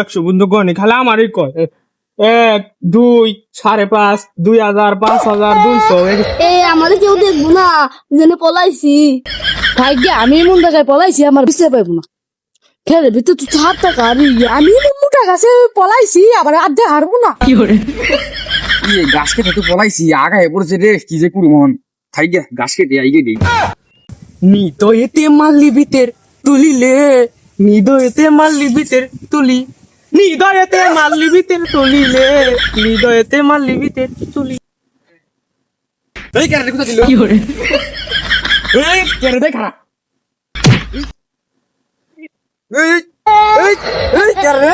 একশো বন্ধু গনি খালি আমারই কয় 1 2 5.5 2000 5000 200 এ আমাদের কেউ দেখবো না যেন পলাইছি ভাগ্যে আমি এমন জায়গায় পলাইছি আমার বিশ্বাস পাইবো না খেলে ভিতরে তুই 7 টাকা আমি মোটা গাছে পলাইছি আবার আধে হারবো না কি গাছ কেটে তো পলাইছি আগায় পড়ছে রে কি যে কুরমন থাই গে গাছ কেটে আইগে দিই নি তো এতে মাল্লি ভিতর তুলিলে নি তো এতে মাল্লি ভিতর তুলি নি তো এতে মাল্লি ভিতর তুলিলে নি তো এতে মাল্লি ভিতর তুলি এই কেন কোথা দিল এই কেন দেখা এই কেন রে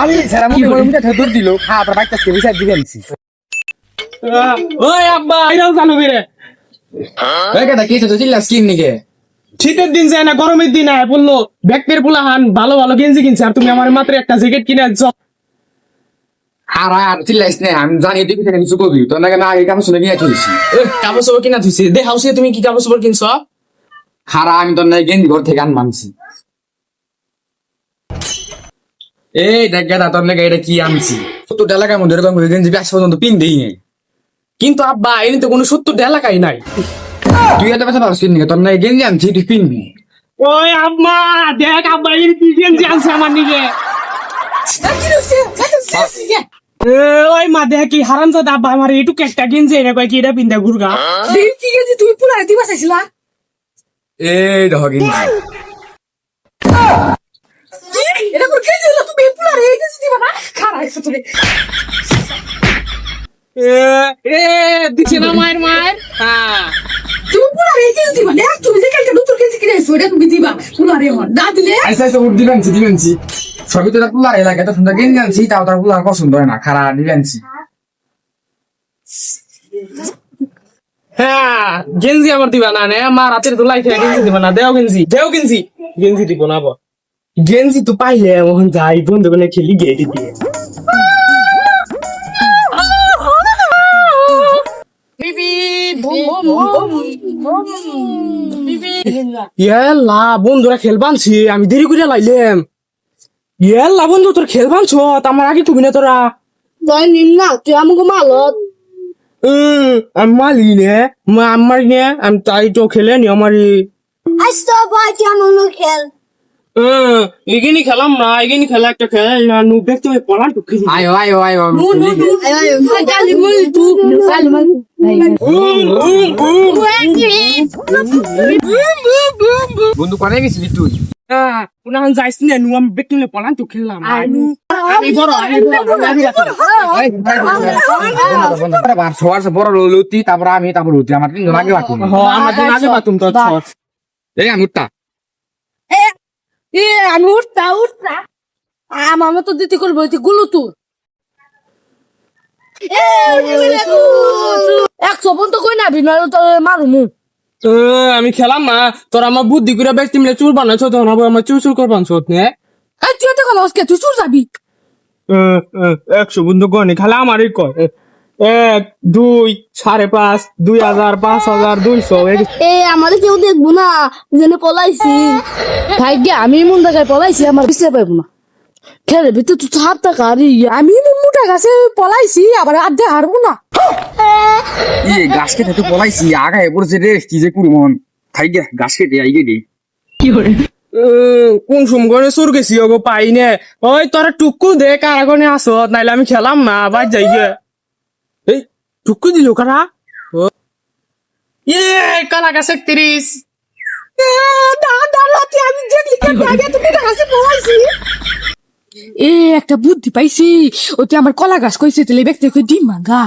আমি সারা মুখে মুখে ঠেদুর দিল খাবার বাইতে কে বিচার দিবেন ছি ওই আব্বা এরাও জানো বেরে এই কেন কি তো চিল্লা স্কিন নিকে শীতের দিন যায় না গরমের দিন আয় বললো ব্যাগের পোলাহান ভালো ভালো গেঞ্জি কিনছে আর তুমি আমার মাত্র একটা জ্যাকেট কিনে আনছ আর চিল্লাইস না আমি জানি তুই কিছু কিছু করবি তোর নাকি না আগে কাম শুনে নিয়ে চলছি কাপড় চোপড় কিনা থুইছে দেখাওছে তুমি কি কাপড় চোপড় কিনছ হারা আমি তোর নাই গেঞ্জি ঘর থেকে আন মানছি এই দেখ গেদা তোর নাকি এটা কি আনছি তো এলাকার মধ্যে এরকম করে গেঞ্জি আজ পর্যন্ত পিন দেই নাই কিন্তু আব্বা এনে তো কোনো 70 এলাকাই নাই তুই এত বেশি পারছিস নাকি তোর নাই গেঞ্জি আনছি তুই পিনবি ওই আম্মা দেখ আব্বা এনে কি গেঞ্জি আনছে আমার নিকে ওই মা দেখ কি হারামজাদা আব্বা আমার এইটুকু একটা গেঞ্জি এনে কয় কি এটা পিন্দা গুরগা কি গেছি তুই পুরা দিবা চাইছিলা এই দেখো গেঞ্জি এটা কোন গেছি হলো তুমি পুরা রে গেছি দিবা না খারাইছো তুমি এ দিছে না মায়ের হ্যাঁ তুমি পুরা রে গেছি দিবা না তুমি যে কালকে নতুন গেছি কিনেছো এটা তুমি দিবা পুরা রে হন না দিলে আইসা আইসা উঠ দিবেনছি সবই তো তার পুলার এলাকা এত সুন্দর গেঞ্জি আনছি তাও তার পুলার পছন্দ হয় না খারাপ দিবেনছি হ্যাঁ গেঞ্জি আমার দিবা না নে মা রাতের দোলাই খেয়ে গেঞ্জি দিবা না দেও গেঞ্জি দিব না বো গেঞ্জি তো পাইলে এখন যাই বন্ধু কোনে খেলি গেড়ি দিয়ে ইয়াল্লা বন্ধুরা খেলবানছি আমি দেরি করে লাইলাম ইয়াল্লা বন্ধু তোর খেলবানছ আমার আগে তুমি না তোরা যাই নিন না তুই আমাকে মালত আমি মালি নে আমার নে আমি তাই তো খেলে নি আমারই আজ তো ভাই কেমন খেল এগিনি খেলাম না এগিনি খেলা একটা খেল না নু দেখতে পড়ান তো খেলি আয়ো গালি বলি তুই গালি মারি বন্ধু কোনে গেছিলি তুই কোনখান যাইছ না নু আমি বেকিলে পড়ান তো খেললাম সবার বড় লতি তারপর আমি তারপর লতি আমার তিনজন আগে বাকি আমাদের আগে বাতুম তো এই আমি উঠতা আমি উঠতা আমার মতো দিতে করবো গুলো তোর 100 পর্যন্ত কই না বিনা তো মারুমু আমি খেলাম না তোর আমার বুদ্ধি করে ব্যক্তি মিলে চুর বানাচ্ছ তখন আমার চুর করবান ছোট নে তুই তো কোনো আজকে তুই চুর যাবি 100 বন্ধু গনি খালি আমারই কয় 1 2 5.5 2000 5000 200 এ আমাদের কেউ দেখবো না যেন পলাইছি ভাগ্যে আমি এমন জায়গায় পলাইছি আমার বিশ্বাস পাইবো না খেলে ভিতরে তুই 7 টাকা আমি মোটা গাছে পলাইছি আবার আধে হারবো না এই গাছ কেটে তো পলাইছি আগায় পড়ছে রে কি যে কুরমন থাই গে গাছ কেটে আইগে দিই কোন সময় চোর গেছি ওগো পাই নে ওই তোরা টুকু দে কারাগনে আসো নাইলে আমি খেলাম না বাদ যাই গে এই টুকু দিল কারা কালা গাছ 31 আমি তুমি গাছে পলাইছি এ একটা বুদ্ধি পাইছি ওতে আমার কলা গাছ কইছে তেলে ব্যক্তি কই ডিম ভাঙা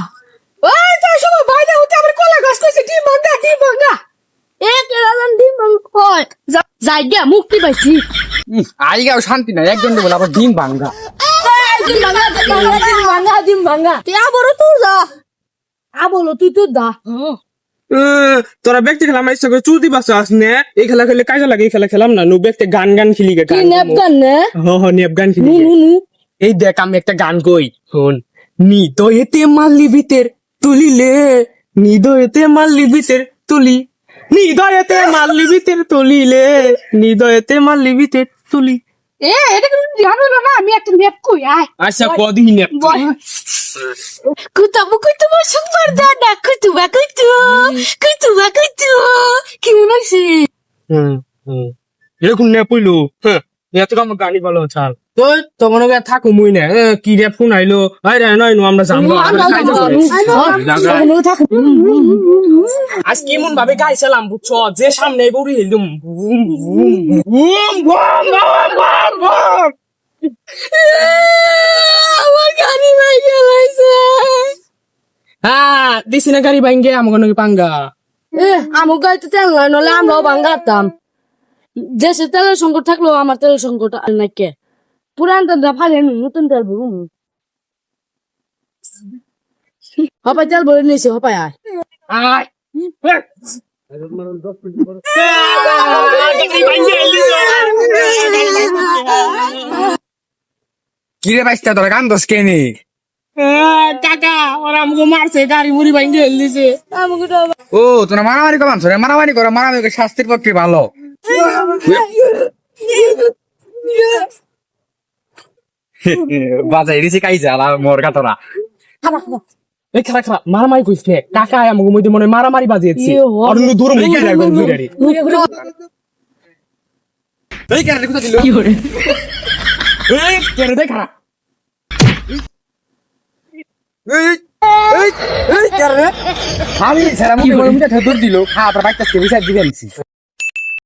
ওই তাই সব বাইরে ওতে আমার কলা গাছ কইছে ডিম ভাঙা এ কেরালান ডিম ভাঙা যাই গিয়া মুক্তি পাইছি আইগাও শান্তি নাই একজন বলে আবার ডিম ভাঙ্গা ডিম ভাঙা তুই আবারও তুই যা আবলো তুই তো দা তোরা ব্যক্তি খেলাম ইচ্ছা করে চুল দিবাস আসনে এই খেলা খেলে কাজে লাগে এই খেলা খেলাম না নু ব্যক্তি গান খেলি গে নেপ গান নে নেপ গান খেলি এই দেখ আমি একটা গান কই শোন নি তো এতে মাল্লি ভিতর তুলিলে নি তো এতে মাল্লি ভিতর তুলি নি তো এতে মাল্লি ভিতর তুলিলে নি তো এতে মাল্লি ভিতর তুলি এটা কিন্তু ধ্যান হলো না, আমি একটা ম্যাপ কই আয় আচ্ছা কদিন নেপ কুতুব সুপার দাদা কুতুবা কুতু কি মনে হইছে? এরকম নেপ হইলো হ্যাঁ এত কাম গাড়ি ভালো চাল তো তখন ওকে থাকো মুই না কি রে ফোন আইলো আরে নয় নো আমরা যাবো আজ কেমন ভাবে গাইছিলাম বুঝছো যে সামনে গড়ি হেলুম আমার গাড়ি ভাই গেলাইছে। হ্যাঁ দিছি না গাড়ি ভাঙ্গে আমাকে নাকি পাঙ্গা আমার গাড়িতে তেল নয়, নলে আমরাও ভাঙ্গাতাম। দেশে তেলের সংকট থাকলেও আমার তেলের সংকট আর নাই কে। পুরান তেলটা ফালে নতুন তেল ভরু হপাই তেল ভরে নিয়েছে হপাই আয় আয় কি রে বাইস্তা তোরা গান দোষ কেনি কাকা ওরা আমাকে মারছে গাড়ি মুড়ি ভাঙ্গে হেল দিছে ও তোরা মারামারি কর মানছ মারামারি করো, মারামারি স্বাস্থ্যের পক্ষে ভালো। বাজাই দিছি কাই যা মোর কাতরা এই খারাপ খারাপ মারামারি কইছে কাকা আমাকে মধ্যে মনে হয় মারামারি বাজিয়েছে আর দূর মুখে যাই গাড়ি এই কেন কোথা দিল এই কেন দেখ খারাপ আমি সারা মুখে মুখে ঠেদুর দিল খাওয়া বাইকটা বিচার দিবেন